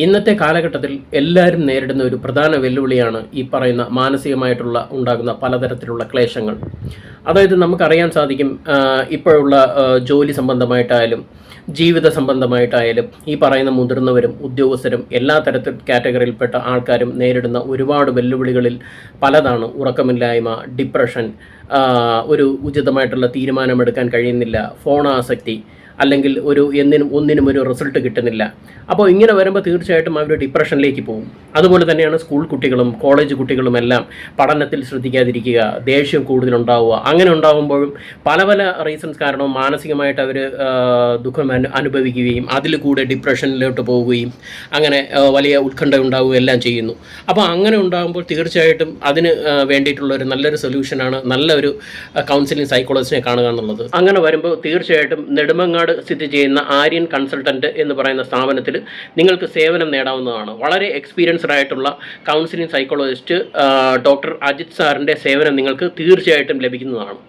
ഇന്നത്തെ കാലഘട്ടത്തിൽ എല്ലാവരും നേരിടുന്ന ഒരു പ്രധാന വെല്ലുവിളിയാണ് ഈ പറയുന്ന മാനസികമായിട്ടുള്ള ഉണ്ടാകുന്ന പലതരത്തിലുള്ള ക്ലേശങ്ങൾ. അതായത് നമുക്കറിയാൻ സാധിക്കും, ഇപ്പോഴുള്ള ജോലി സംബന്ധമായിട്ടായാലും ജീവിത സംബന്ധമായിട്ടായാലും ഈ പറയുന്ന മുതിർന്നവരും ഉദ്യോഗസ്ഥരും എല്ലാ തരത്തിൽ കാറ്റഗറിയിൽപ്പെട്ട ആൾക്കാരും നേരിടുന്ന ഒരുപാട് വെല്ലുവിളികളിൽ പലതാണ് ഉറക്കമില്ലായ്മ, ഡിപ്രഷൻ, ഒരു ഉചിതമായിട്ടുള്ള തീരുമാനമെടുക്കാൻ കഴിയുന്നില്ല, ഫോണാസക്തി, അല്ലെങ്കിൽ ഒന്നിനും ഒരു റിസൾട്ട് കിട്ടുന്നില്ല. അപ്പോൾ ഇങ്ങനെ വരുമ്പോൾ തീർച്ചയായിട്ടും അവർ ഡിപ്രഷനിലേക്ക് പോകും. അതുപോലെ തന്നെയാണ് സ്കൂൾ കുട്ടികളും കോളേജ് കുട്ടികളും എല്ലാം പഠനത്തിൽ ശ്രദ്ധിക്കാതിരിക്കുക, ദേഷ്യം കൂടുതലുണ്ടാവുക. അങ്ങനെ ഉണ്ടാകുമ്പോഴും പല പല റീസൺസ് കാരണം മാനസികമായിട്ട് അവർ ദുഃഖം അനുഭവിക്കുകയും അതിൽ കൂടെ ഡിപ്രഷനിലോട്ട് പോവുകയും അങ്ങനെ വലിയ ഉത്കണ്ഠ ഉണ്ടാവുകയും എല്ലാം ചെയ്യുന്നു. അപ്പോൾ അങ്ങനെ ഉണ്ടാകുമ്പോൾ തീർച്ചയായിട്ടും അതിന് വേണ്ടിയിട്ടുള്ള ഒരു നല്ലൊരു സൊല്യൂഷനാണ് നല്ലൊരു കൗൺസിലിംഗ് സൈക്കോളജിസ്റ്റിനെ കാണുക എന്നുള്ളത്. അങ്ങനെ വരുമ്പോൾ തീർച്ചയായിട്ടും നെടുമങ്ങാട് സ്ഥിതി ചെയ്യുന്ന ആര്യൻ കൺസൾട്ടൻറ്റ് എന്ന് പറയുന്ന സ്ഥാപനത്തിൽ നിങ്ങൾക്ക് സേവനം നേടാവുന്നതാണ്. വളരെ എക്സ്പീരിയൻസ്ഡ് ആയിട്ടുള്ള കൗൺസിലിംഗ് സൈക്കോളജിസ്റ്റ് ഡോക്ടർ അജിത് സാറിൻ്റെ സേവനം നിങ്ങൾക്ക് തീർച്ചയായിട്ടും ലഭിക്കുന്നതാണ്.